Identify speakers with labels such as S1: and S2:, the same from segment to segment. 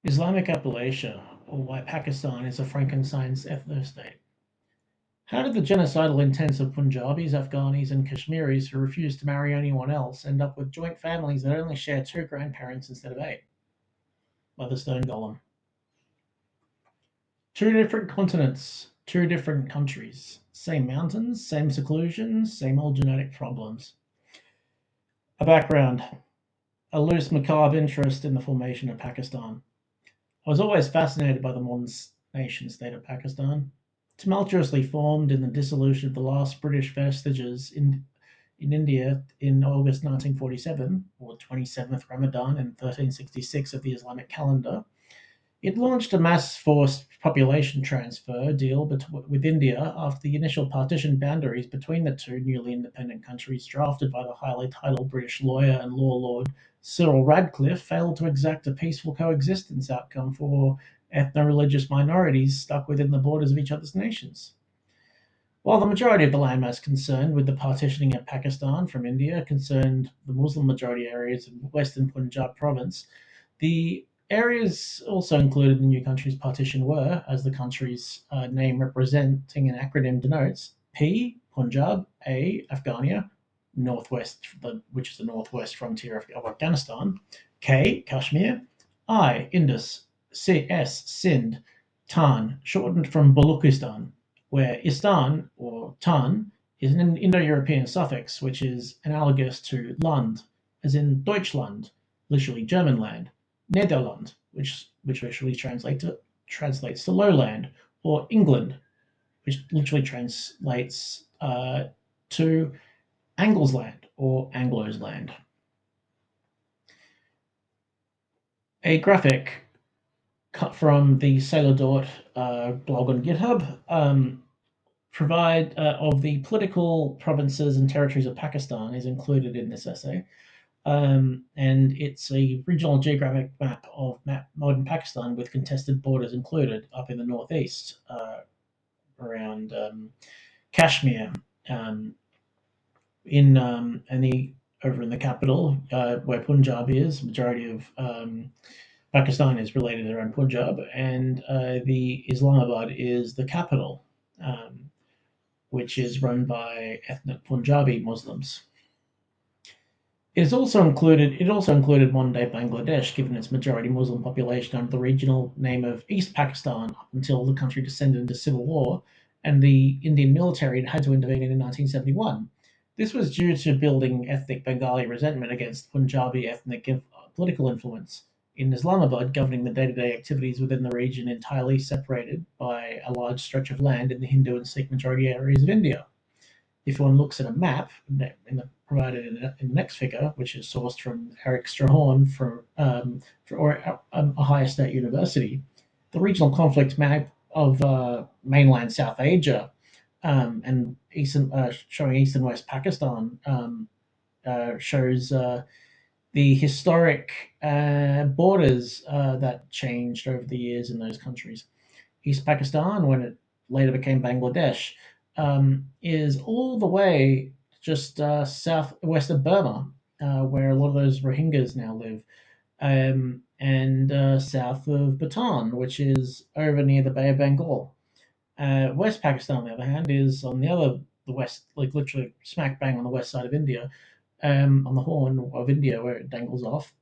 S1: Islamic Appalachia, or why Pakistan is a Frankenstein's ethnostate. How did the genocidal intents of Punjabis, Afghanis, and Kashmiris who refused to marry anyone else end up with joint families that only share two grandparents instead of eight? By the Stone Golem. Two different continents, two different countries, same mountains, same seclusion, same old genetic problems. A background: a loose, macabre interest in the formation of Pakistan. I was always fascinated by the modern nation-state of Pakistan, tumultuously formed in the dissolution of the last British vestiges in India in August 1947, or 27th Ramadan in 1366 of the Islamic calendar. It launched a mass forced population transfer deal with India after the initial partition boundaries between the two newly independent countries, drafted by the highly titled British lawyer and law lord Cyril Radcliffe, failed to exact a peaceful coexistence outcome for ethno-religious minorities stuck within the borders of each other's nations. While the majority of the landmass concerned with the partitioning of Pakistan from India concerned the Muslim majority areas of western Punjab province, the areas also included in the new country's partition were, as the country's name representing an acronym denotes, P, Punjab; A, Afghania, northwest, which is the northwest frontier of Afghanistan; K, Kashmir; I, Indus; S, Sindh; Tan, shortened from Baluchistan, where Istan, or Tan, is an Indo-European suffix which is analogous to Land, as in Deutschland, literally German land; Nederland, which literally translates to lowland; or England, which literally translates to Angles land or Anglo's land. A graphic cut from the Sailor Dort blog on GitHub of the political provinces and territories of Pakistan is included in this essay. And it's a regional geographic map of modern Pakistan with contested borders included up in the northeast around Kashmir, over in the capital where Punjab is. Majority of Pakistan is related around Punjab, and the Islamabad is the capital, which is run by ethnic Punjabi Muslims. It also included modern-day Bangladesh, given its majority Muslim population, under the regional name of East Pakistan up until the country descended into civil war and the Indian military had to intervene in 1971. This was due to building ethnic Bengali resentment against Punjabi ethnic political influence in Islamabad, governing the day-to-day activities within the region entirely separated by a large stretch of land in the Hindu and Sikh majority areas of India. If one looks at a map provided in the next figure, which is sourced from Eric Strahorn for Ohio State University, the regional conflict map of mainland South Asia and showing East and West Pakistan shows the historic borders that changed over the years in those countries. East Pakistan, when it later became Bangladesh, is all the way just southwest of Burma, where a lot of those Rohingyas now live, and south of Bhutan, which is over near the Bay of Bengal. West Pakistan, on the other hand, is on the west, like literally smack bang on the west side of India, on the Horn of India where it dangles off,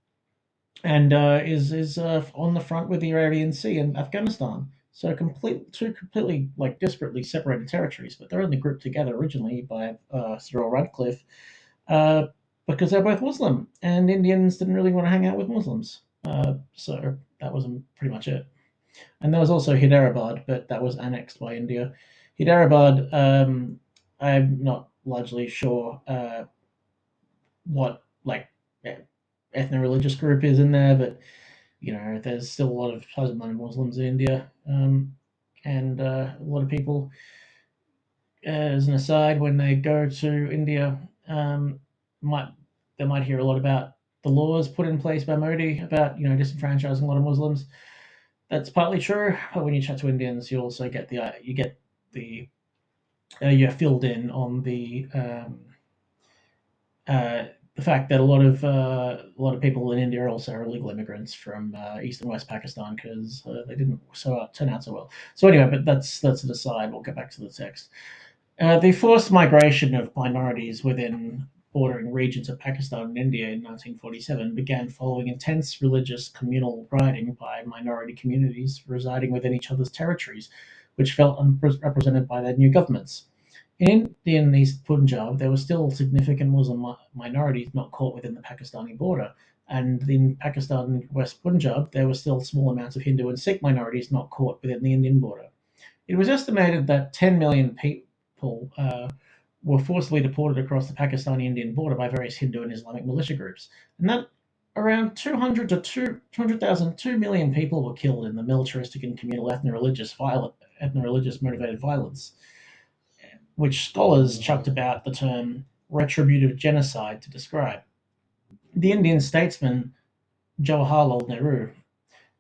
S1: and is on the front with the Arabian Sea and Afghanistan. So two completely like disparately separated territories, but they're only grouped together originally by Cyril Radcliffe because they're both Muslim, and Indians didn't really want to hang out with Muslims. So that was pretty much it. And there was also Hyderabad, but that was annexed by India. Hyderabad, I'm not largely sure what like ethno-religious group is in there, but there's still a lot of Muslims in India, and a lot of people, as an aside, when they go to India, they might hear a lot about the laws put in place by Modi about disenfranchising a lot of Muslims. That's partly true, but when you chat to Indians, you also get you're filled in on the the fact that a lot of people in India are also illegal immigrants from East and West Pakistan because they didn't turn out so well. So anyway, but that's an aside. We'll get back to the text. The forced migration of minorities within bordering regions of Pakistan and India in 1947 began following intense religious communal rioting by minority communities residing within each other's territories, which felt unrepresented by their new governments. In Indian East Punjab, there were still significant Muslim minorities not caught within the Pakistani border, and in Pakistan West Punjab, there were still small amounts of Hindu and Sikh minorities not caught within the Indian border. It was estimated that 10 million people were forcibly deported across the Pakistani-Indian border by various Hindu and Islamic militia groups, and that around 200 to 200,000, 2 million people were killed in the militaristic and communal ethno-religious motivated violence, which scholars chucked about the term retributive genocide to describe. The Indian statesman Jawaharlal Nehru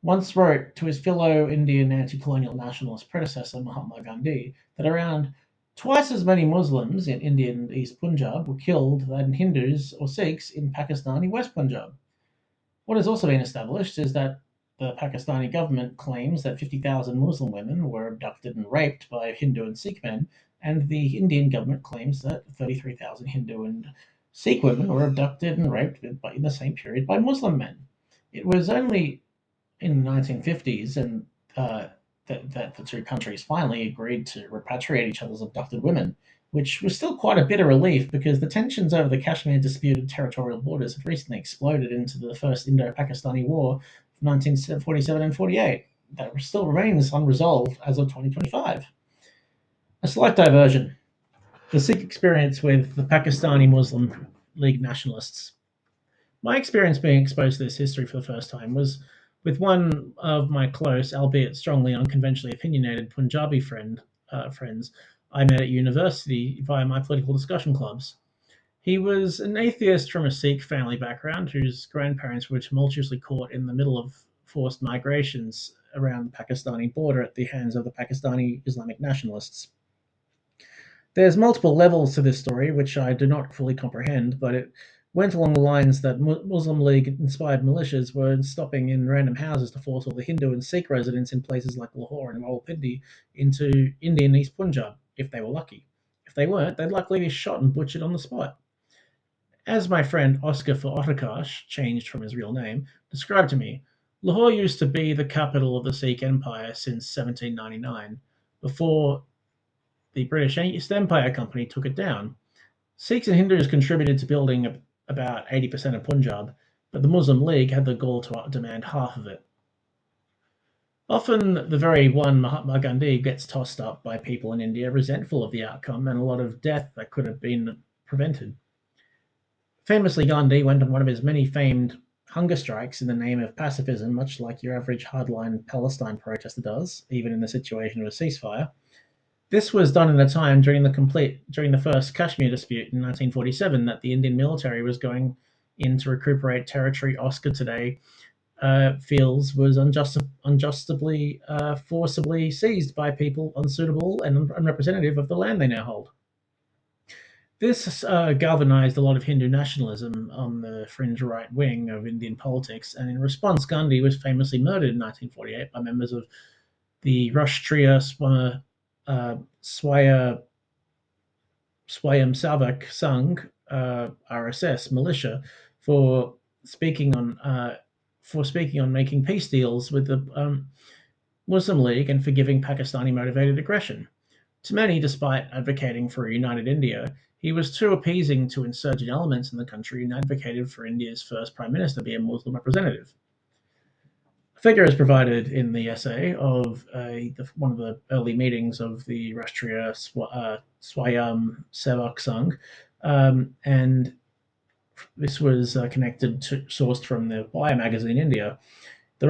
S1: once wrote to his fellow Indian anti-colonial nationalist predecessor Mahatma Gandhi that around twice as many Muslims in Indian East Punjab were killed than Hindus or Sikhs in Pakistani West Punjab. What has also been established is that the Pakistani government claims that 50,000 Muslim women were abducted and raped by Hindu and Sikh men, and the Indian government claims that 33,000 Hindu and Sikh women were abducted and raped in the same period by Muslim men. It was only in the 1950s and that the two countries finally agreed to repatriate each other's abducted women, which was still quite a bitter relief because the tensions over the Kashmir disputed territorial borders had recently exploded into the First Indo-Pakistani War of 1947 and 48 that still remains unresolved as of 2025. A slight diversion. The Sikh experience with the Pakistani Muslim League nationalists. My experience being exposed to this history for the first time was with one of my close, albeit strongly unconventionally opinionated Punjabi friends I met at university via my political discussion clubs. He was an atheist from a Sikh family background whose grandparents were tumultuously caught in the middle of forced migrations around the Pakistani border at the hands of the Pakistani Islamic nationalists. There's multiple levels to this story, which I do not fully comprehend, but it went along the lines that Muslim League-inspired militias were stopping in random houses to force all the Hindu and Sikh residents in places like Lahore and Rawalpindi into Indian East Punjab, if they were lucky. If they weren't, they'd likely be shot and butchered on the spot. As my friend Oscar for Ottakash, changed from his real name, described to me, Lahore used to be the capital of the Sikh Empire since 1799, before the British East Empire Company took it down. Sikhs and Hindus contributed to building about 80% of Punjab, but the Muslim League had the gall to demand half of it. Often the very one Mahatma Gandhi gets tossed up by people in India resentful of the outcome and a lot of death that could have been prevented. Famously, Gandhi went on one of his many famed hunger strikes in the name of pacifism, much like your average hardline Palestine protester does, even in the situation of a ceasefire. This was done in a time during the first Kashmir dispute in 1947 that the Indian military was going in to recuperate territory Oscar today feels was unjustly forcibly seized by people unsuitable and unrepresentative of the land they now hold. This galvanized a lot of Hindu nationalism on the fringe right wing of Indian politics, and in response, Gandhi was famously murdered in 1948 by members of the Rashtriya Swayamsevak Sangh (RSS) militia for speaking on making peace deals with the Muslim League and for giving Pakistani-motivated aggression. To many, despite advocating for a united India, he was too appeasing to insurgent elements in the country and advocated for India's first Prime Minister be a Muslim representative. A figure is provided in the essay of one of the early meetings of the Rashtriya Swayam Sevak Sangh, and this was sourced from the Wire magazine India. The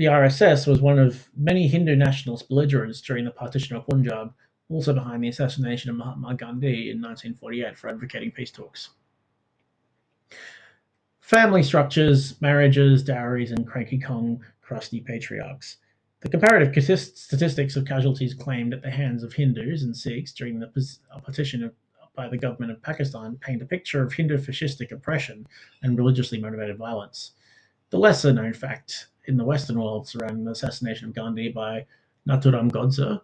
S1: RSS was one of many Hindu nationalist belligerents during the partition of Punjab, also behind the assassination of Mahatma Gandhi in 1948 for advocating peace talks. Family structures, marriages, dowries, and cranky Kong crusty patriarchs. The comparative statistics of casualties claimed at the hands of Hindus and Sikhs during the partition by the government of Pakistan paint a picture of Hindu fascistic oppression and religiously motivated violence. The lesser known fact in the Western world surrounding the assassination of Gandhi by Nathuram Godse,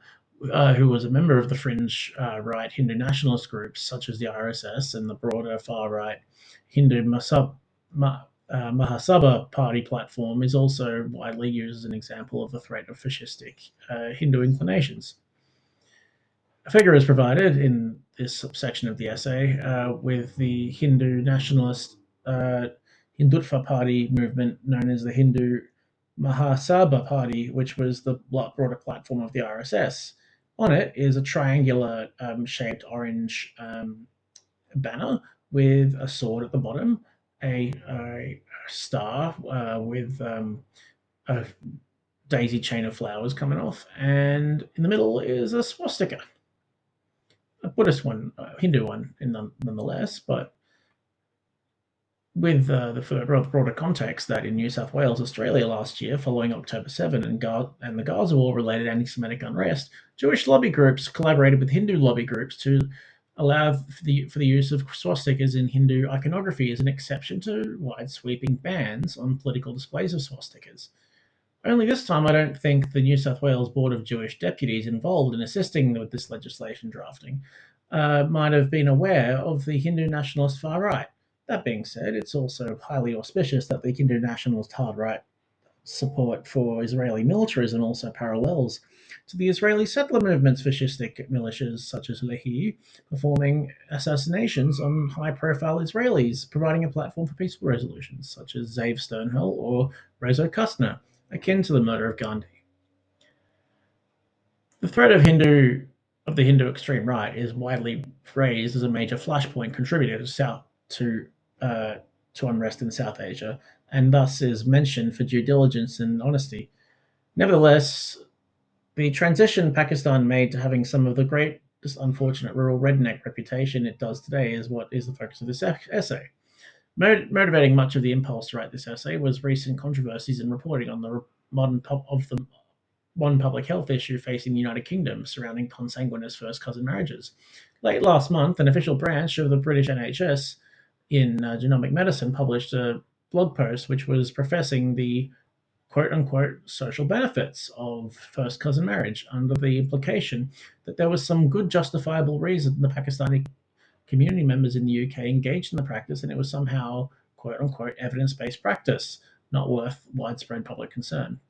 S1: who was a member of the fringe right Hindu nationalist groups such as the RSS and the broader far right Hindu Mahasabha party platform, is also widely used as an example of the threat of fascistic Hindu inclinations. A figure is provided in this subsection of the essay with the Hindu nationalist Hindutva party movement known as the Hindu Mahasabha party, which was the broader platform of the RSS. On it is a triangular shaped orange banner with a sword at the bottom, a star with a daisy chain of flowers coming off, and in the middle is a swastika. A Buddhist one, a Hindu one, nonetheless, but with the broader context that in New South Wales, Australia last year, following October 7 and the Gaza War-related anti-Semitic unrest, Jewish lobby groups collaborated with Hindu lobby groups to allow for the use of swastikas in Hindu iconography as an exception to wide-sweeping bans on political displays of swastikas. Only this time I don't think the New South Wales Board of Jewish Deputies involved in assisting with this legislation drafting might have been aware of the Hindu nationalist far right. That being said, it's also highly auspicious that the Hindu nationalist hard right support for Israeli militarism also parallels to the Israeli settler movement's fascistic militias such as Lehi performing assassinations on high-profile Israelis, providing a platform for peaceful resolutions such as Zeev Sternhell or Rezo Kustner, akin to the murder of Gandhi. The threat of the Hindu extreme right is widely praised as a major flashpoint contributor to unrest in South Asia, and thus is mentioned for due diligence and honesty. Nevertheless, the transition Pakistan made to having some of the great, just unfortunate rural redneck reputation it does today is what is the focus of this essay. Motivating much of the impulse to write this essay was recent controversies in reporting on the modern public health issue facing the United Kingdom surrounding consanguineous first cousin marriages. Late last month, an official branch of the British NHS in genomic medicine published a blog post which was professing the quote-unquote social benefits of first cousin marriage under the implication that there was some good justifiable reason the Pakistani community members in the UK engaged in the practice and it was somehow quote-unquote evidence-based practice, not worth widespread public concern.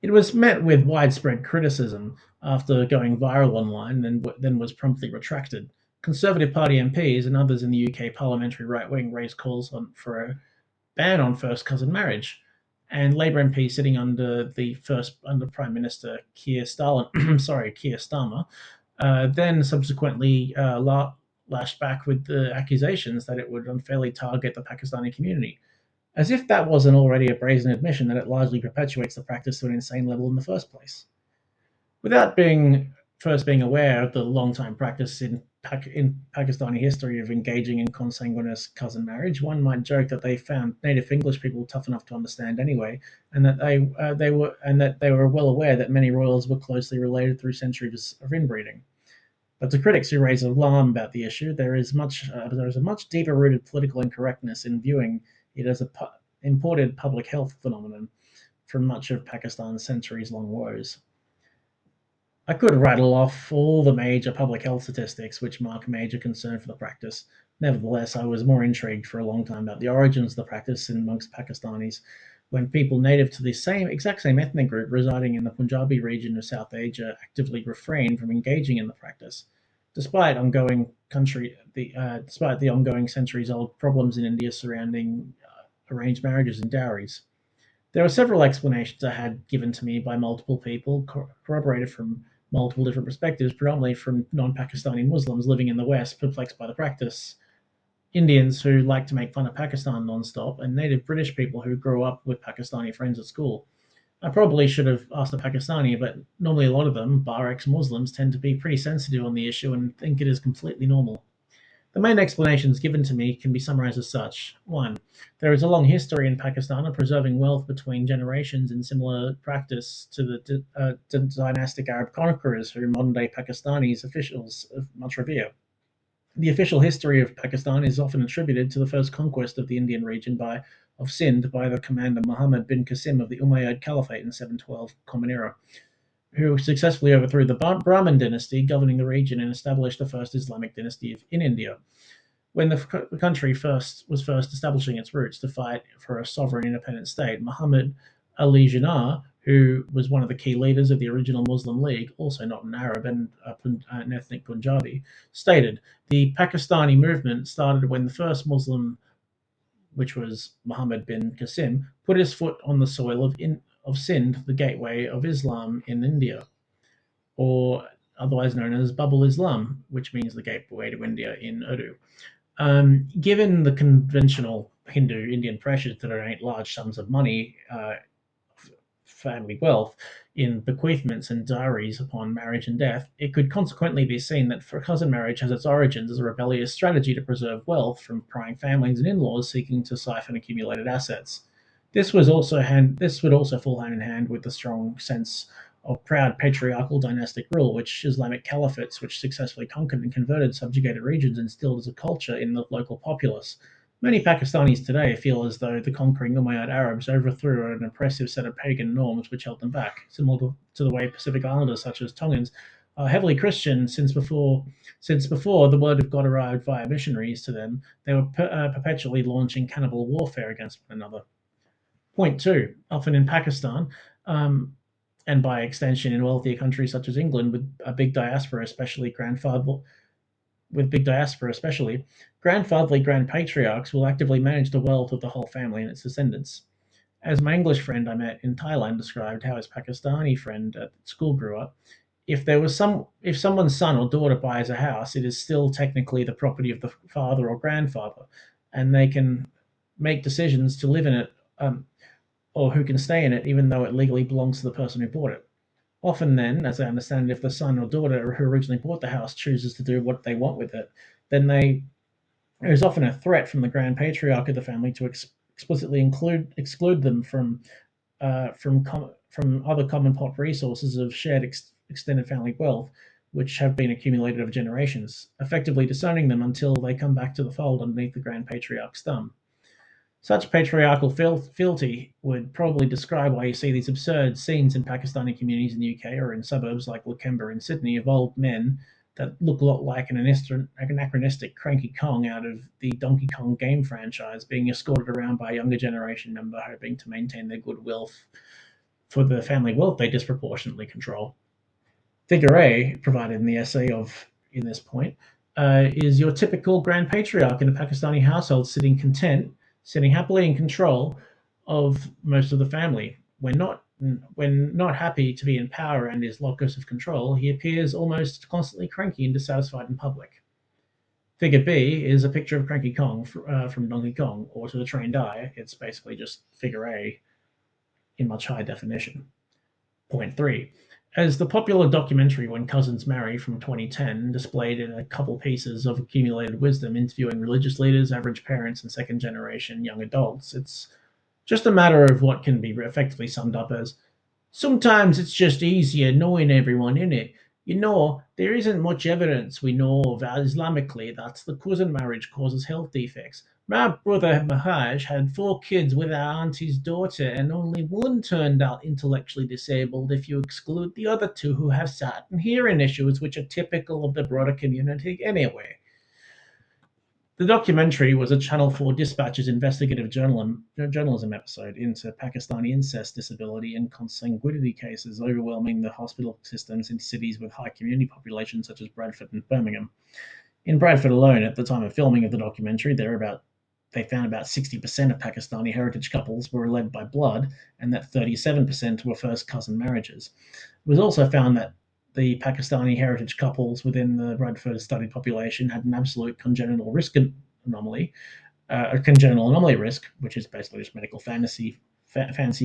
S1: It was met with widespread criticism after going viral online and then was promptly retracted. Conservative Party MPs and others in the UK parliamentary right wing raised calls for a ban on first cousin marriage, and Labour MPs sitting under Prime Minister Keir Starmer, then subsequently lashed back with the accusations that it would unfairly target the Pakistani community, as if that wasn't already a brazen admission that it largely perpetuates the practice to an insane level in the first place. Without being aware of the long-time practice in Pakistani history of engaging in consanguineous cousin marriage, one might joke that they found native English people tough enough to understand anyway, and that they were well aware that many royals were closely related through centuries of inbreeding. But to critics who raise alarm about the issue, there is a much deeper-rooted political incorrectness in viewing it as an imported public health phenomenon from much of Pakistan's centuries-long woes. I could rattle off all the major public health statistics which mark major concern for the practice. Nevertheless, I was more intrigued for a long time about the origins of the practice amongst Pakistanis, when people native to the exact same ethnic group residing in the Punjabi region of South Asia actively refrained from engaging in the practice, despite the ongoing centuries-old problems in India surrounding arranged marriages and dowries. There were several explanations I had given to me by multiple people, corroborated from multiple different perspectives, predominantly from non-Pakistani Muslims living in the West, perplexed by the practice, Indians who like to make fun of Pakistan non-stop, and native British people who grew up with Pakistani friends at school. I probably should have asked a Pakistani, but normally a lot of them, bar ex-Muslims, tend to be pretty sensitive on the issue and think it is completely normal. The main explanations given to me can be summarized as such. 1. There is a long history in Pakistan of preserving wealth between generations in similar practice to the dynastic Arab conquerors who modern-day Pakistanis officials much revere. The official history of Pakistan is often attributed to the first conquest of the Indian region of Sindh by the commander Muhammad bin Qasim of the Umayyad Caliphate in 712 Common Era, who successfully overthrew the Brahmin dynasty governing the region and established the first Islamic dynasty in India. When the country was first establishing its roots to fight for a sovereign independent state, Muhammad Ali Jinnah, who was one of the key leaders of the original Muslim League, also not an Arab and an ethnic Punjabi, stated, "The Pakistani movement started when the first Muslim, which was Muhammad bin Qasim, put his foot on the soil of Sindh, the gateway of Islam in India," or otherwise known as Babul Islam, which means the gateway to India in Urdu. Given the conventional Hindu Indian pressure to donate large sums of money, family wealth, in bequeathments and dowries upon marriage and death, it could consequently be seen that cousin marriage has its origins as a rebellious strategy to preserve wealth from prying families and in-laws seeking to siphon accumulated assets. This would also fall hand in hand with the strong sense of proud patriarchal dynastic rule which Islamic caliphates, which successfully conquered and converted subjugated regions, instilled as a culture in the local populace. Many Pakistanis today feel as though the conquering Umayyad Arabs overthrew an oppressive set of pagan norms which held them back, similar to the way Pacific Islanders such as Tongans are heavily Christian since before the word of God arrived via missionaries to them. They were perpetually launching cannibal warfare against one another. Point two, often in Pakistan, and by extension in wealthier countries such as England with a big diaspora, especially grandfatherly grand patriarchs will actively manage the wealth of the whole family and its descendants. As my English friend I met in Thailand described how his Pakistani friend at school grew up, if someone's son or daughter buys a house, it is still technically the property of the father or grandfather, and they can make decisions to live in it, or who can stay in it, even though it legally belongs to the person who bought it. Often, then, as I understand it, if the son or daughter who originally bought the house chooses to do what they want with it, then there is often a threat from the grand patriarch of the family to explicitly exclude them from other common pot resources of shared extended family wealth, which have been accumulated over generations, effectively disowning them until they come back to the fold underneath the grand patriarch's thumb. Such patriarchal fealty would probably describe why you see these absurd scenes in Pakistani communities in the UK or in suburbs like Lakemba in Sydney of old men that look a lot like an anachronistic Cranky Kong out of the Donkey Kong game franchise being escorted around by a younger generation member hoping to maintain their goodwill for the family wealth they disproportionately control. Figure A, provided in the essay in this point, is your typical grand patriarch in a Pakistani household sitting happily in control of most of the family. When not happy to be in power and his locus of control, he appears almost constantly cranky and dissatisfied in public. Figure B is a picture of Cranky Kong from Donkey Kong, or to the trained eye, it's basically just figure A in much higher definition. Point 3. As the popular documentary When Cousins Marry from 2010 displayed in a couple pieces of accumulated wisdom interviewing religious leaders, average parents, and second generation young adults, it's just a matter of what can be effectively summed up as, sometimes it's just easier knowing everyone in it. You know, there isn't much evidence we know of Islamically that the cousin marriage causes health defects. My brother Mahaj had 4 kids with our auntie's daughter, and only one turned out intellectually disabled if you exclude the other 2 who have certain hearing issues which are typical of the broader community anyway. The documentary was a Channel 4 Dispatch's investigative journalism episode into Pakistani incest, disability, and consanguinity cases overwhelming the hospital systems in cities with high community populations such as Bradford and Birmingham. In Bradford alone, at the time of filming of the documentary, they found about 60% of Pakistani heritage couples were led by blood, and that 37% were first cousin marriages. It was also found that the Pakistani heritage couples within the Bradford studied population had an absolute congenital anomaly risk, which is basically just medical fancy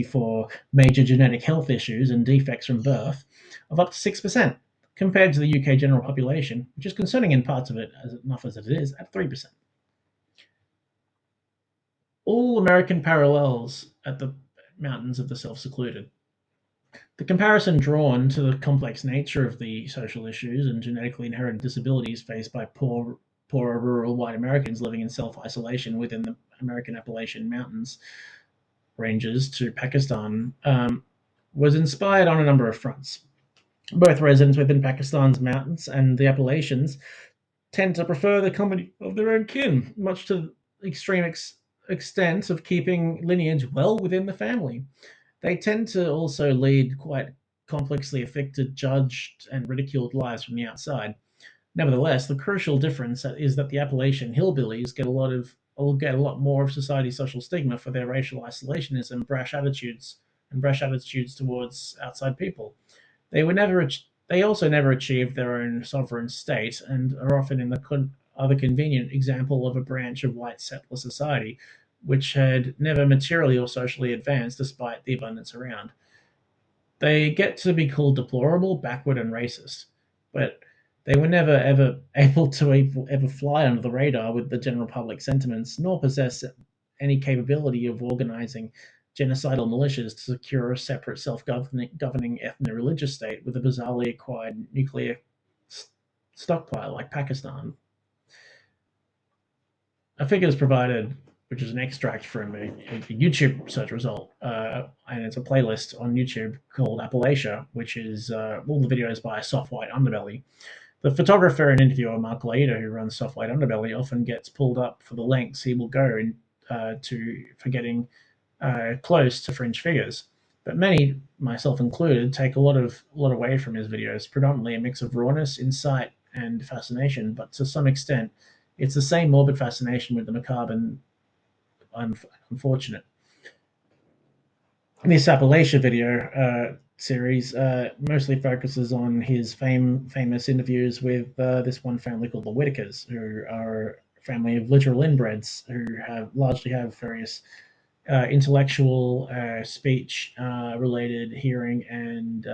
S1: for major genetic health issues and defects from birth, of up to 6%, compared to the UK general population, which is concerning in parts of it, as enough as it is, at 3%. All American parallels at the mountains of the self-secluded. The comparison drawn to the complex nature of the social issues and genetically inherited disabilities faced by poor poorer rural white Americans living in self-isolation within the American Appalachian Mountains ranges to Pakistan was inspired on a number of fronts. Both residents within Pakistan's mountains and the Appalachians tend to prefer the company of their own kin, much to the extreme extent of keeping lineage well within the family. They tend to also lead quite complexly affected, judged, and ridiculed lives from the outside. Nevertheless, the crucial difference is that the Appalachian hillbillies get a lot more of society's social stigma for their racial isolationism, brash attitudes towards outside people. They were never. They also never achieved their own sovereign state, and are often in the other convenient example of a branch of white settler society, which had never materially or socially advanced despite the abundance around. They get to be called deplorable, backward, and racist, but they were never ever able to ever fly under the radar with the general public sentiments, nor possess any capability of organizing genocidal militias to secure a separate self-governing ethno-religious state with a bizarrely acquired nuclear stockpile like Pakistan. A figure is provided, which is an extract from a YouTube search result, and it's a playlist on YouTube called Appalachia, which is all the videos by Soft White Underbelly. The photographer and interviewer Mark Laida, who runs Soft White Underbelly, often gets pulled up for the lengths he will go for getting close to fringe figures. But many, myself included, take a lot away from his videos, predominantly a mix of rawness, insight, and fascination. But to some extent, it's the same morbid fascination with the macabre and unfortunate. This Appalachia video series mostly focuses on his famous interviews with this one family called the Whitakers, who are a family of literal inbreds who largely have various intellectual, speech related, hearing, and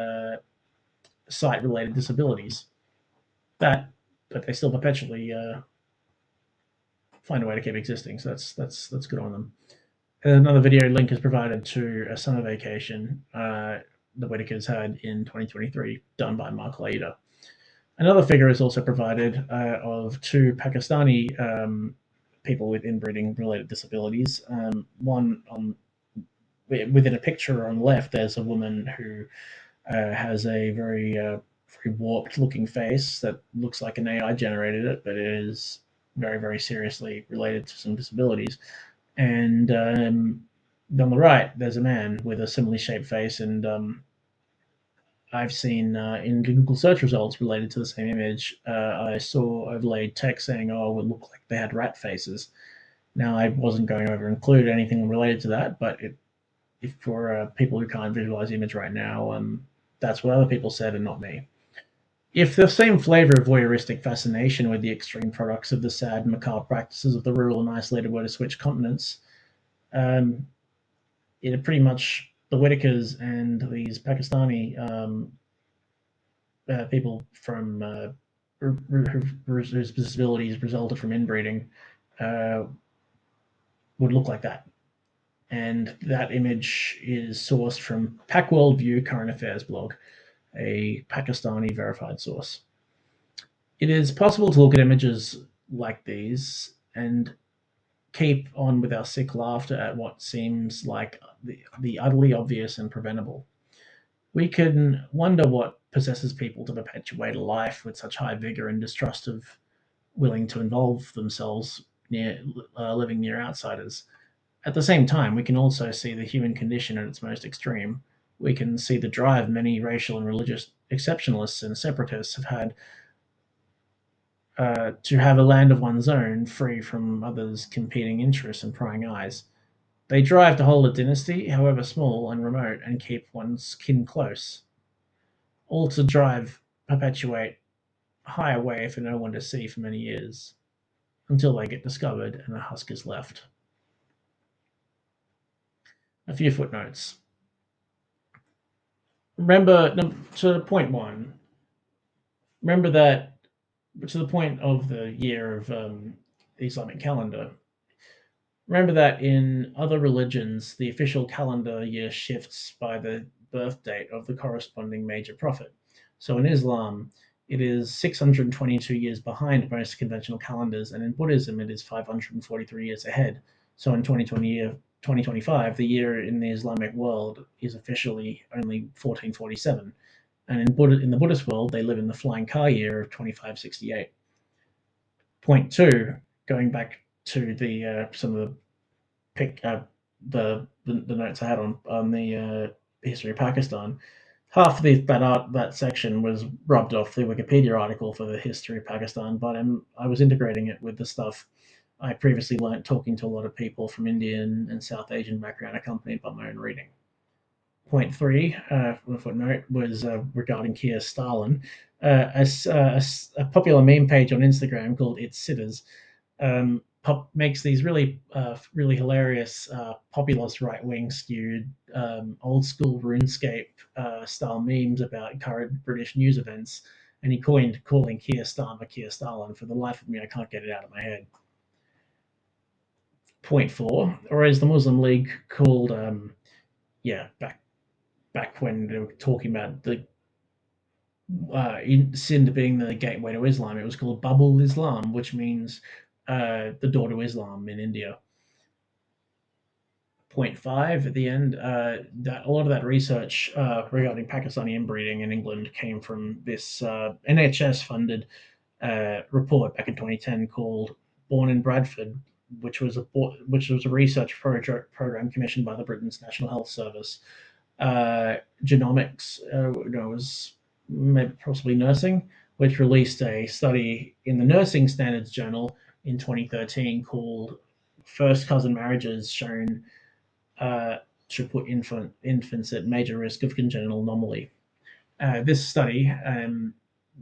S1: sight related disabilities. But they still perpetually find a way to keep existing. So that's good on them. Another video link is provided to a summer vacation the Whitakers had in 2023, done by Mark Laida. Another figure is also provided of two Pakistani people with inbreeding-related disabilities. One within a picture on the left, there's a woman who has a very warped-looking face that looks like an AI generated it, but it is very, very seriously related to some disabilities. And on the right, there's a man with a similarly shaped face, and I've seen in Google search results related to the same image, I saw overlaid text saying, "Oh, it would look like they had rat faces." Now, I wasn't going to include anything related to that, but if for people who can't visualize the image right now, that's what other people said and not me. If the same flavor of voyeuristic fascination with the extreme products of the sad, macabre practices of the rural and isolated were to switch continents, it pretty much the Whitakers and these Pakistani people from whose disabilities resulted from inbreeding would look like that. And that image is sourced from Packworld View Current Affairs blog, a Pakistani verified source. It is possible to look at images like these and keep on with our sick laughter at what seems like the utterly obvious and preventable. We can wonder what possesses people to perpetuate a life with such high vigor and distrust of willing to involve themselves living near outsiders. At the same time, we can also see the human condition at its most extreme. We can see the drive many racial and religious exceptionalists and separatists have had to have a land of one's own, free from others' competing interests and prying eyes. They drive to hold a dynasty, however small and remote, and keep one's kin close. All to perpetuate high away for no one to see for many years, until they get discovered and the husk is left. A few footnotes. Remember, to point one, remember that to the point of the year of the Islamic calendar, remember that in other religions, the official calendar year shifts by the birth date of the corresponding major prophet. So in Islam, It is 622 years behind most conventional calendars, and in Buddhism, it is 543 years ahead. So in 2025, the year in the Islamic world is officially only 1447, and in the Buddhist world, they live in the flying car year of 2568. Point two, going back to the some of the pick the notes I had on the history of Pakistan. Half of that section was rubbed off the Wikipedia article for the history of Pakistan, but I was integrating it with the stuff I previously learnt talking to a lot of people from Indian and South Asian background, accompanied by my own reading. Point three, footnote, was regarding Keir Stalin. A popular meme page on Instagram called It's Sitters makes these really hilarious populist right-wing skewed old school RuneScape style memes about current British news events, and he coined calling Keir Starmer Keir Stalin. For the life of me, I can't get it out of my head. Point four, or as the Muslim League called, back when they were talking about the Sind being the gateway to Islam, it was called Babul Islam, which means the door to Islam in India. Point five at the end, that a lot of that research regarding Pakistani inbreeding in England came from this NHS-funded report back in 2010 called "Born in Bradford," which was a research program commissioned by the Britain's National Health Service. Genomics was maybe possibly nursing, which released a study in the Nursing Standards Journal in 2013 called "First Cousin Marriages Shown to Put Infants at Major Risk of Congenital Anomaly." This study and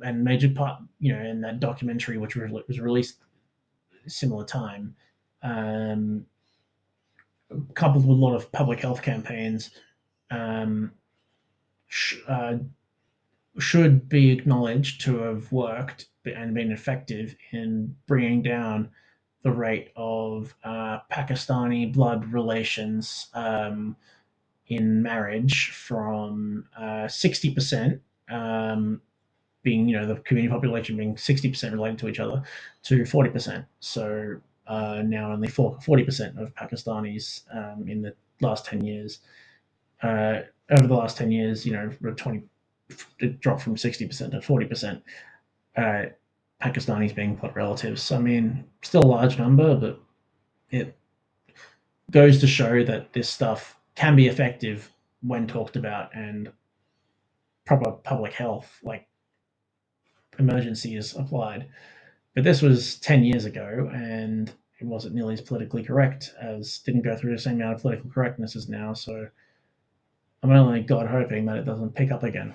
S1: major part, in that documentary, which was released similar time, coupled with a lot of public health campaigns, should be acknowledged to have worked and been effective in bringing down the rate of Pakistani blood relations in marriage from 60%, being, the community population being 60% related to each other, to 40%. So now only 40% of Pakistanis in the last 10 years. Over the last 10 years, it dropped from 60% to 40%. Pakistanis being blood relatives. I mean, still a large number, but it goes to show that this stuff can be effective when talked about, and proper public health, like emergency, is applied. But this was 10 years ago, and it wasn't nearly as politically correct, didn't go through the same amount of political correctness as now, so I'm only God hoping that it doesn't pick up again.